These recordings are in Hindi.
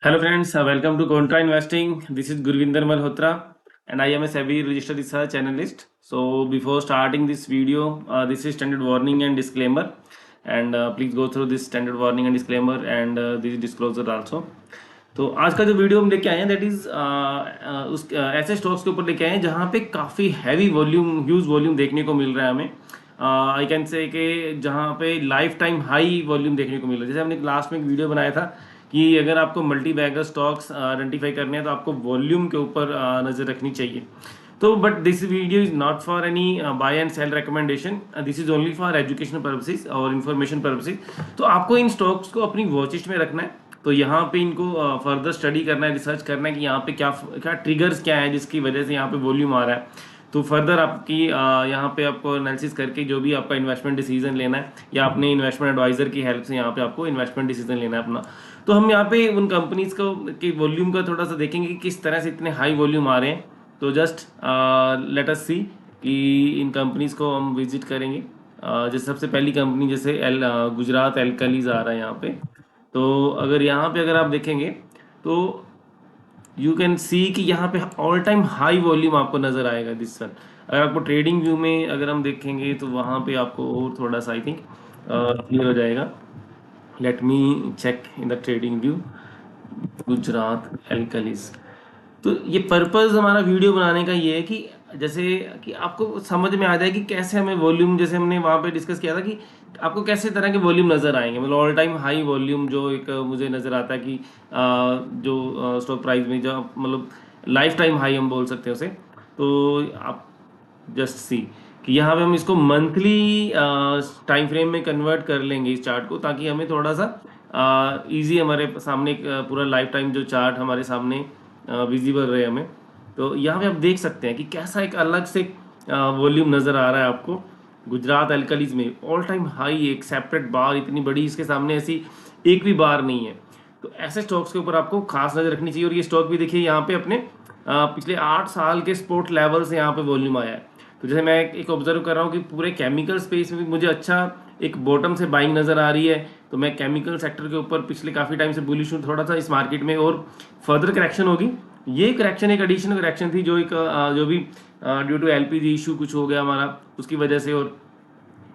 Hello friends, welcome to Contra Investing. This is Gurvinder Malhotra and I am a SEBI registered research analyst. So before starting this video, this is standard warning and disclaimer, and please go through this standard warning and disclaimer and this disclosure also. तो आज का जो वीडियो हम लेके आए हैं दैट इज उस ऐसे स्टॉक्स के ऊपर लेके आए हैं जहाँ पे काफ़ी हैवी वॉल्यूम ह्यूज वॉल्यूम देखने को मिल रहा है हमें। आई कैन से कि जहाँ पे लाइफ टाइम हाई वॉल्यूम देखने को मिल रहा है। जैसे हमने लास्ट में एक वीडियो बनाया था कि अगर आपको मल्टी बैगर स्टॉक्स आइडेंटिफाई करने हैं तो आपको वॉल्यूम के ऊपर नज़र रखनी चाहिए। तो but this video is not for any buy and sell recommendation, this is only for educational purposes और इन्फॉर्मेशन पर्पसेस। तो आपको इन स्टॉक्स को अपनी वॉच लिस्ट में रखना है। तो यहाँ पे इनको फर्दर स्टडी करना है, रिसर्च करना है कि यहाँ पे क्या क्या ट्रिगर्स क्या है जिसकी वजह से यहाँ पे वॉल्यूम आ रहा है। तो फर्दर आपकी यहाँ पे आपको एनालिसिस करके जो भी आपका इन्वेस्टमेंट डिसीजन लेना है या अपने इन्वेस्टमेंट एडवाइजर की हेल्प से यहाँ पे आपको इन्वेस्टमेंट डिसीजन लेना है अपना। तो हम यहाँ पे उन कंपनीज को की वॉल्यूम का थोड़ा सा देखेंगे कि किस तरह से इतने हाई वॉल्यूम आ रहे हैं। तो जस्ट लेट अस सी कि इन कंपनीज को हम विजिट करेंगे। जैसे सबसे पहली कंपनी जैसे गुजरात एल्कलीज आ रहा है यहाँ पे। तो अगर आप देखेंगे तो यू कैन सी कि यहाँ पे ऑल टाइम हाई वॉल्यूम आपको नज़र आएगा दिस वन। अगर आपको ट्रेडिंग व्यू में अगर हम देखेंगे तो वहाँ पे आपको और थोड़ा सा आई थिंक क्लियर हो जाएगा। Let me check in the trading view Gujarat alkalies. तो ये पर्पज़ हमारा वीडियो बनाने का ये है कि जैसे कि आपको समझ में आ जाए कि कैसे हमें वॉल्यूम, जैसे हमने वहाँ पे डिस्कस किया था कि आपको कैसे तरह के वॉल्यूम नज़र आएंगे। मतलब ऑल टाइम हाई वॉल्यूम जो एक मुझे नज़र आता है कि जो स्टॉक प्राइस में जो मतलब लाइफ टाइम हाई हम बोल सकते हैं उसे। तो आप जस्ट सी कि यहाँ पे हम इसको मंथली टाइम फ्रेम में कन्वर्ट कर लेंगे इस चार्ट को, ताकि हमें थोड़ा सा इजी हमारे सामने एक पूरा लाइफ टाइम जो चार्ट हमारे सामने विजिबल रहे हमें। तो यहाँ पे आप देख सकते हैं कि कैसा एक अलग से वॉल्यूम नज़र आ रहा है आपको गुजरात एल्कलीज में। ऑल टाइम हाई एक सेपरेट बार इतनी बड़ी, इसके सामने ऐसी एक भी बार नहीं है। तो ऐसे स्टॉक्स के ऊपर आपको खास नज़र रखनी चाहिए। और ये स्टॉक भी देखिए यहाँ पे अपने पिछले 8 साल के स्पोर्ट लेवल से यहाँ पे वॉल्यूम आया है। तो जैसे मैं एक ऑब्जर्व कर रहा हूँ कि पूरे केमिकल स्पेस में भी मुझे अच्छा एक बॉटम से बाइंग नज़र आ रही है। तो मैं केमिकल सेक्टर के ऊपर पिछले काफ़ी टाइम से बुलिश हूँ थोड़ा सा इस मार्केट में, और फर्दर करेक्शन होगी। ये करेक्शन एक एडिशनल करेक्शन थी जो एक जो भी ड्यू टू एलपीजी इशू कुछ हो गया हमारा उसकी वजह से। और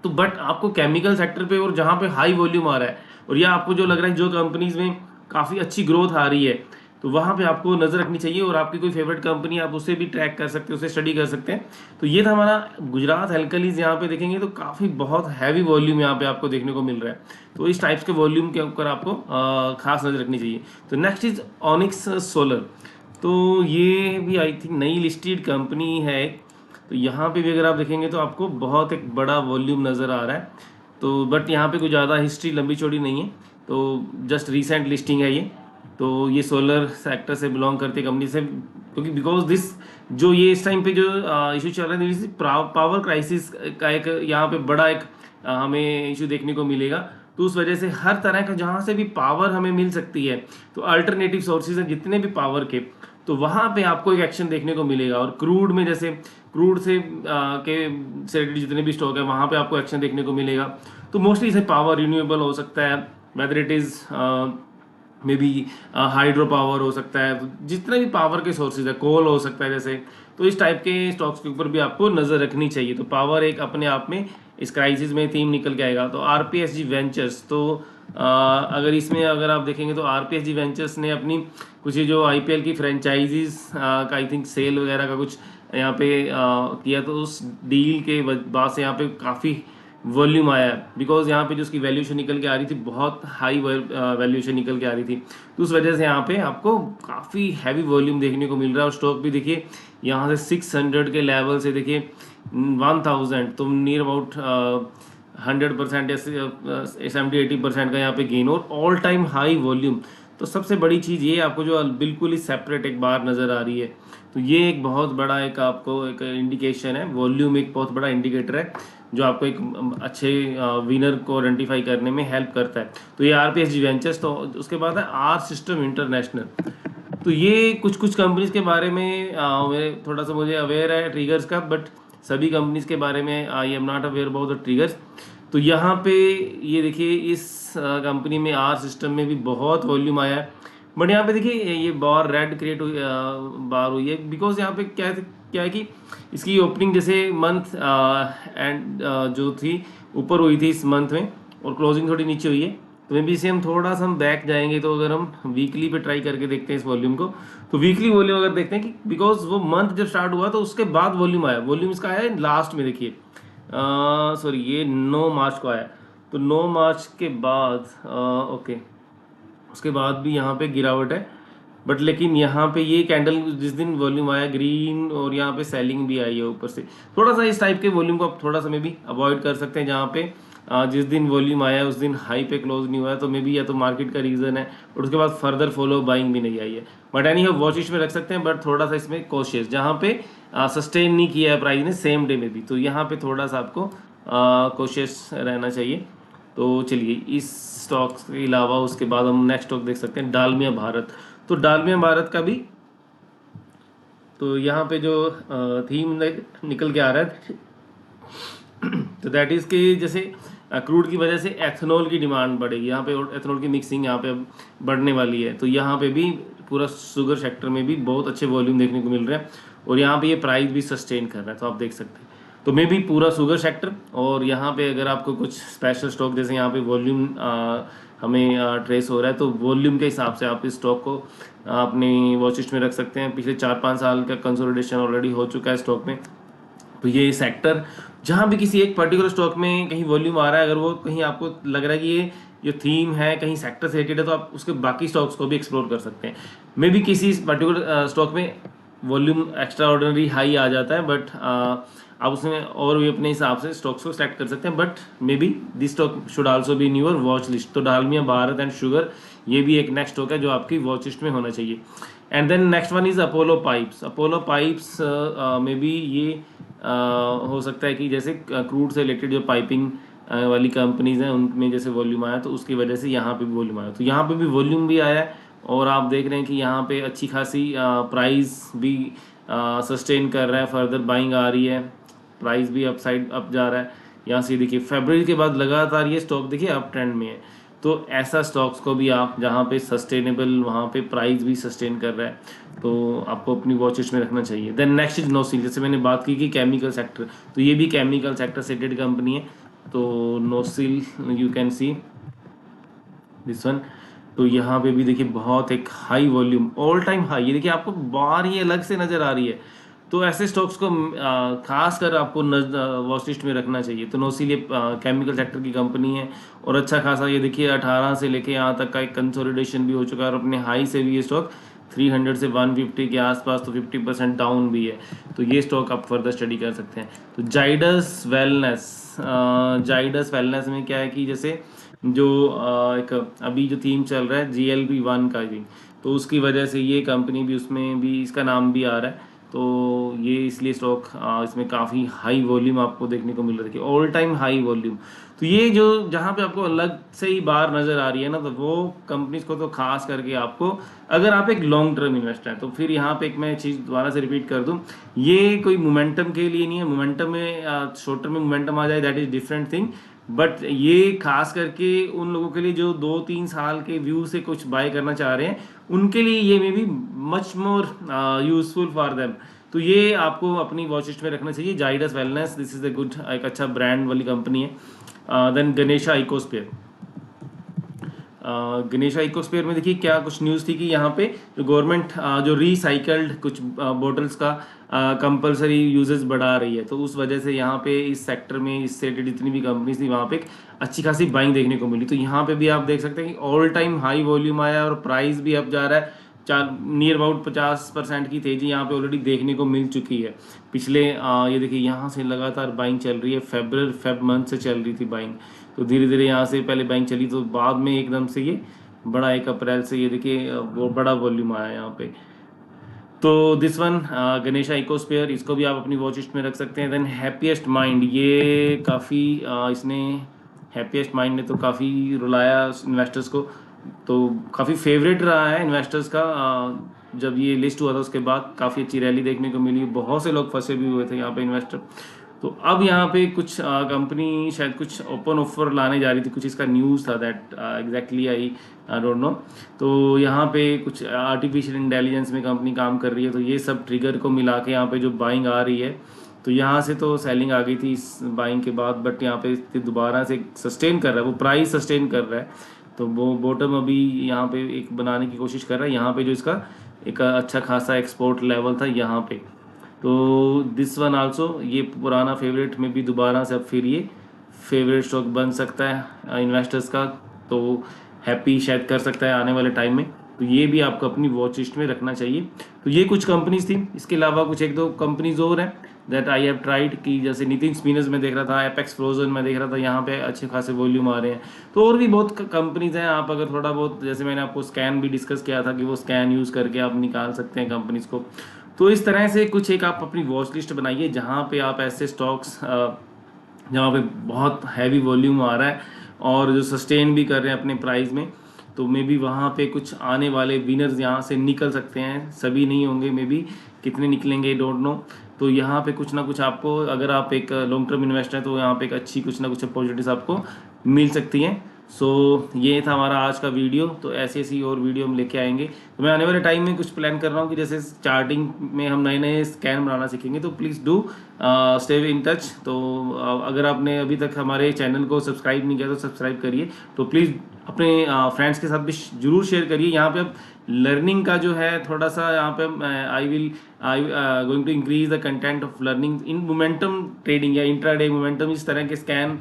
तो बट आपको केमिकल सेक्टर पे और जहाँ पे हाई वॉल्यूम आ रहा है और या आपको जो लग रहा है जो कंपनीज में काफ़ी अच्छी ग्रोथ आ रही है, तो वहाँ पे आपको नज़र रखनी चाहिए। और आपकी कोई फेवरेट कंपनी आप उसे भी ट्रैक कर सकते हैं, उसे स्टडी कर सकते हैं। तो ये था हमारा गुजरात एल्कलीज। यहाँ पे देखेंगे तो काफ़ी बहुत हैवी वॉल्यूम यहाँ पे आपको देखने को मिल रहा है। तो इस टाइप्स के वॉल्यूम के ऊपर आपको खास नज़र रखनी चाहिए। तो नेक्स्ट इज ऑनिक्स सोलर। तो ये भी आई थिंक नई लिस्टेड कंपनी है। तो यहाँ पे भी अगर आप देखेंगे तो आपको बहुत एक बड़ा वॉल्यूम नज़र आ रहा है। तो बट यहाँ पे कुछ ज़्यादा हिस्ट्री लंबी चौड़ी नहीं है, तो जस्ट रिसेंट लिस्टिंग है ये। तो ये सोलर सेक्टर से बिलोंग करती है कंपनी से, क्योंकि बिकॉज दिस जो ये इस टाइम पे जो इशू चल रहा है पावर क्राइसिस का एक यहाँ पे बड़ा एक हमें इशू देखने को मिलेगा। तो उस वजह से हर तरह का जहाँ से भी पावर हमें मिल सकती है, तो अल्टरनेटिव सोर्सेज हैं जितने भी पावर के, तो वहाँ पे आपको एक एक्शन देखने को मिलेगा। और क्रूड में जैसे क्रूड से के से जितने भी स्टॉक है वहाँ पे आपको एक्शन देखने को मिलेगा। तो मोस्टली इसे पावर रिन्यूएबल हो सकता है, whether it is may be hydro power हो सकता है, तो जितने भी पावर के सोर्सेज है, कोल हो सकता है जैसे। तो इस टाइप के स्टॉक्स के ऊपर भी आपको नज़र रखनी चाहिए। तो पावर एक अपने आप में इस क्राइसिस में थीम निकल के आएगा। तो आरपीएसजी वेंचर्स, तो अगर इसमें अगर आप देखेंगे तो आरपीएसजी वेंचर्स ने अपनी कुछ ये जो आईपीएल की फ्रेंचाइजीज का आई थिंक सेल वगैरह का कुछ यहाँ पे किया, तो उस डील के बाद से यहाँ पे काफ़ी वॉल्यूम आया है। बिकॉज यहाँ पे जो उसकी वैल्यूशन निकल के आ रही थी, बहुत हाई वैल्यूशन निकल के आ रही थी, तो उस वजह से यहाँ पे आपको काफ़ी हैवी वॉल्यूम देखने को मिल रहा है। और स्टॉक भी देखिए यहाँ से 600 के लेवल से देखिए 1000, तो नियर अबाउट 100% या 70-80% का यहाँ पे गेन और ऑल टाइम हाई वॉल्यूम। तो सबसे बड़ी चीज़ ये आपको जो बिल्कुल ही सेपरेट एक बार नज़र आ रही है, तो ये एक बहुत बड़ा एक आपको एक इंडिकेशन है। वॉल्यूम एक बहुत बड़ा इंडिकेटर है जो आपको एक अच्छे विनर को आइडेंटिफाई करने में हेल्प करता है। तो ये आरपीएसजी वेंचर्स। तो उसके बाद है आर सिस्टम इंटरनेशनल। तो ये कुछ कुछ कंपनीज के बारे में थोड़ा सा मुझे अवेयर है ट्रिगर्स का, बट सभी कंपनीज के बारे में I am not aware about the triggers. तो यहाँ पे ये देखिए इस कंपनी में आर सिस्टम में भी बहुत वॉल्यूम आया है। बट यहाँ पे देखिए ये बार रेड क्रिएट हुई, बार हुई है, बिकॉज यहाँ पे क्या क्या है कि इसकी ओपनिंग जैसे मंथ एंड जो थी ऊपर हुई थी इस मंथ में, और क्लोजिंग थोड़ी नीचे हुई है। तो मे बी इसे हम थोड़ा सा हम बैक जाएंगे, तो अगर हम वीकली पे ट्राई करके देखते हैं इस वॉल्यूम को, तो वीकली वॉल्यूम अगर देखते हैं कि बिकॉज वो मंथ जब स्टार्ट हुआ तो उसके बाद वॉल्यूम आया, वॉल्यूम इसका आया लास्ट में, देखिए सॉरी ये 9 मार्च को आया, तो 9 मार्च के बाद ओके उसके बाद भी यहाँ पे गिरावट है। बट लेकिन यहाँ पे ये कैंडल जिस दिन वॉल्यूम आया ग्रीन, और यहाँ पे सेलिंग भी आई है ऊपर से, थोड़ा सा इस टाइप के वॉल्यूम को आप थोड़ा सा मे भी अवॉइड कर सकते हैं, जहाँ पे जिस दिन वॉल्यूम आया उस दिन हाई पे क्लोज नहीं हुआ है, तो मे बी या तो मार्केट का रीजन है, और उसके बाद फर्दर फॉलो बाइंग भी नहीं आई है। But any how watch list में रख सकते हैं, बट थोड़ा सा इसमें कॉशियस, जहाँ पे सस्टेन नहीं किया है प्राइस ने सेम डे में भी, तो यहाँ पे थोड़ा सा आपको कॉशियस रहना चाहिए। तो चलिए इस स्टॉक्स के अलावा उसके बाद हम नेक्स्ट स्टॉक देख सकते हैं डालमिया भारत। तो डालमिया भारत का भी, तो यहाँ पे जो थीम निकल के आ रहा है तो दैट इज कि जैसे क्रूड की वजह से एथेनॉल की डिमांड बढ़ेगी यहाँ पे, और एथेनॉल की मिक्सिंग यहाँ पे अब बढ़ने वाली है, तो यहाँ पे भी पूरा शुगर सेक्टर में भी बहुत अच्छे वॉल्यूम देखने को मिल रहे हैं, और यहाँ पे ये प्राइस भी सस्टेन कर रहा है, तो आप देख सकते हैं। तो मे भी पूरा शुगर सेक्टर, और यहाँ पे अगर आपको कुछ स्पेशल स्टॉक जैसे यहाँ पे वॉल्यूम हमें ट्रेस हो रहा है, तो वॉल्यूम के हिसाब से आप इस स्टॉक को अपनी वॉच लिस्ट में रख सकते हैं। पिछले 4-5 साल का कंसोलिडेशन ऑलरेडी हो चुका है स्टॉक में, तो ये सेक्टर जहाँ भी किसी एक पर्टिकुलर स्टॉक में कहीं वॉल्यूम आ रहा है, अगर वो कहीं आपको लग रहा है कि ये जो थीम है कहीं सेक्टर से रिलेटेड है, तो आप उसके बाकी स्टॉक्स को भी एक्सप्लोर कर सकते हैं। मे बी किसी पर्टिकुलर स्टॉक में वॉल्यूम एक्स्ट्रा ऑर्डिनरी हाई आ जाता है, बट आप उसमें और भी अपने हिसाब से स्टॉक्स को सेलेक्ट कर सकते हैं, but may be this stock should also be in your watch list. तो डालमिया भारत एंड शुगर ये भी एक नेक्स्ट स्टॉक है जो आपकी वॉच लिस्ट में होना चाहिए। And then next one is Apollo pipes. Apollo pipes में भी ये हो सकता है कि जैसे क्रूड से रिलेटेड जो पाइपिंग वाली कंपनीज हैं उनमें जैसे वॉल्यूम आया, तो उसकी वजह से यहाँ पे भी वॉल्यूम आया, तो यहाँ पे भी वॉल्यूम भी आया है, और आप देख रहे हैं कि यहाँ पे अच्छी खासी प्राइस भी सस्टेन कर रहा है, फर्दर बाइंग आ रही है, प्राइस भी अप साइड अप जा रहा है। यहाँ से देखिए फरवरी के बाद लगातार ये स्टॉक देखिए अप ट्रेंड में है, तो ऐसा स्टॉक्स को भी आप जहाँ पे सस्टेनेबल वहाँ पे प्राइस भी सस्टेन कर रहा है, तो आपको अपनी वॉच लिस्ट में रखना चाहिए। देन नेक्स्ट इज नोसिल, जैसे मैंने बात की कि केमिकल सेक्टर, तो ये भी केमिकल सेक्टर से रिलेटेड कंपनी है, तो NOCIL you can see this one. तो यहाँ पे भी देखिए बहुत एक high volume all time high, ये देखिए आपको बार ही अलग से नज़र आ रही है, तो ऐसे स्टॉक्स को खास कर आपको वॉच लिस्ट में रखना चाहिए। तो नोसिल ये केमिकल सेक्टर की कंपनी है, और अच्छा खासा ये देखिए 18 से लेके यहाँ तक का एक कंसोलिडेशन भी हो चुका है, और अपने हाई से भी ये स्टॉक 300 से 150 के आसपास, तो 50% डाउन भी है, तो ये स्टॉक आप फर्दर स्टडी कर सकते हैं। तो जाइडस वेलनेस में क्या है कि जैसे जो एक अभी जो थीम चल रहा है GLP-1 का भी, तो उसकी वजह से ये कंपनी भी उसमें भी इसका नाम भी आ रहा है, तो ये इसलिए स्टॉक इसमें काफ़ी हाई वॉल्यूम आपको देखने को मिल रही है, ऑल टाइम हाई वॉल्यूम। तो ये जो जहाँ पे आपको अलग से ही बार नज़र आ रही है ना, तो वो कंपनीज को तो खास करके आपको, अगर आप एक लॉन्ग टर्म इन्वेस्टर हैं, तो फिर यहाँ पे एक मैं चीज़ दोबारा से रिपीट कर दूँ, ये कोई मोमेंटम के लिए नहीं है। मोमेंटम में शॉर्ट टर्म में मोमेंटम आ जाए that is different thing, but ये खास करके उन लोगों के लिए जो 2-3 साल के व्यू से कुछ बाय करना चाह रहे हैं, उनके लिए ये may be much more useful for them. तो ये आपको अपनी वॉच लिस्ट में रखना चाहिए। Zydus wellness, this is a good, एक अच्छा ब्रांड वाली कंपनी है। Then Ganesha ecosphere. Ganesha ecosphere में देखिए क्या कुछ न्यूज़ थी कि यहाँ पे जो गवर्नमेंट जो रिसाइकल्ड कुछ बोटल्स का कंपलसरी यूजेस बढ़ा रही है, तो उस वजह से यहाँ पे इस सेक्टर में इससे रिलेटेड जितनी भी कंपनीज थी वहाँ पे एक अच्छी खासी बाइंग देखने को मिली। तो यहाँ पे भी आप देख सकते हैं कि ऑल टाइम हाई वॉल्यूम आया, और प्राइस भी अप जा रहा है, नियर अबाउट 50% की तेजी यहाँ पे ऑलरेडी देखने को मिल चुकी है। पिछले ये देखिए यहाँ से लगातार बाइंग चल रही है, फेब मंथ से चल रही थी बाइंग, तो धीरे धीरे यहाँ से पहले बाइंग चली, तो बाद में एकदम से ये बड़ा 1 अप्रैल से ये देखिए वो बड़ा वॉल्यूम आया यहाँ पे। तो दिस वन गणेशा इकोस्फीयर, इसको भी आप अपनी वॉच लिस्ट में रख सकते हैं। देन हैप्पीएस्ट माइंड, ये काफ़ी इसने हैप्पीएस्ट माइंड ने तो काफ़ी रुलाया इन्वेस्टर्स को, तो काफ़ी फेवरेट रहा है इन्वेस्टर्स का। जब ये लिस्ट हुआ था उसके बाद काफ़ी अच्छी रैली देखने को मिली, बहुत से लोग फंसे भी हुए थे यहाँ पे इन्वेस्टर। तो अब यहाँ पे कुछ कंपनी शायद कुछ ओपन ऑफर लाने जा रही थी, कुछ इसका न्यूज़ था that exactly I don't know. तो यहाँ पे कुछ आर्टिफिशियल इंटेलिजेंस में कंपनी काम कर रही है, तो ये सब ट्रिगर को मिला के यहाँ पे जो बाइंग आ रही है, तो यहाँ से तो सेलिंग आ गई थी इस बाइंग के बाद, बट यहाँ पे दोबारा से सस्टेन कर रहा है, वो प्राइस सस्टेन कर रहा है। तो वो बॉटम अभी यहाँ पे एक बनाने की कोशिश कर रहा है, यहाँ पे जो इसका एक अच्छा खासा एक्सपोर्ट लेवल था यहाँ पे। तो दिस वन आल्सो, ये पुराना फेवरेट में भी दोबारा से अब फिर ये फेवरेट स्टॉक बन सकता है इन्वेस्टर्स का, तो हैप्पी शायद कर सकता है आने वाले टाइम में। तो ये भी आपको अपनी वॉच लिस्ट में रखना चाहिए। तो ये कुछ कंपनीज थी, इसके अलावा कुछ एक दो कंपनीज और हैं दैट आई हैव ट्राइड की, जैसे नितिन स्पिनर्स में देख रहा था, एपेक्स फ्रोजन में देख रहा था, यहाँ पे अच्छे खासे वॉल्यूम आ रहे हैं। तो और भी बहुत कंपनीज हैं, आप अगर थोड़ा बहुत, जैसे मैंने आपको स्कैन भी डिस्कस किया था कि वो स्कैन यूज़ करके आप निकाल सकते हैं कंपनीज को। तो इस तरह से कुछ एक आप अपनी वॉच लिस्ट बनाइए जहाँ पे आप ऐसे स्टॉक्स जहाँ पे बहुत हैवी वॉल्यूम आ रहा है और जो सस्टेन भी कर रहे हैं अपने प्राइस में, तो मे बी वहाँ पे कुछ आने वाले विनर्स यहाँ से निकल सकते हैं। सभी नहीं होंगे, मे बी कितने निकलेंगे डोंट नो। तो यहाँ पे कुछ ना कुछ आपको, अगर आप एक लॉन्ग टर्म इन्वेस्टर हैं तो यहाँ पे एक अच्छी कुछ ना कुछ अपॉर्चुनिटीज आपको मिल सकती हैं। सो ये था हमारा आज का वीडियो। तो ऐसी ऐसी और वीडियो हम लेके आएंगे। तो मैं आने वाले टाइम में कुछ प्लान कर रहा हूँ कि जैसे चार्टिंग में हम नए नए स्कैन बनाना सीखेंगे, तो please do stay in touch. तो अगर आपने अभी तक हमारे चैनल को सब्सक्राइब नहीं किया तो सब्सक्राइब करिए। तो प्लीज़ अपने फ्रेंड्स के साथ भी जरूर शेयर करिए। यहाँ पे अब लर्निंग का जो है थोड़ा सा, यहाँ पे I going to increase the content of learning in momentum trading या इंट्राडे मोमेंटम, इस तरह के स्कैन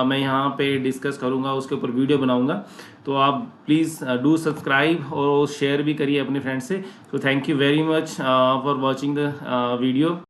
मैं यहाँ पे डिस्कस करूँगा, उसके ऊपर वीडियो बनाऊँगा। तो आप प्लीज़ डू सब्सक्राइब और शेयर भी करिए अपने फ्रेंड्स से। तो thank you very much for watching the video.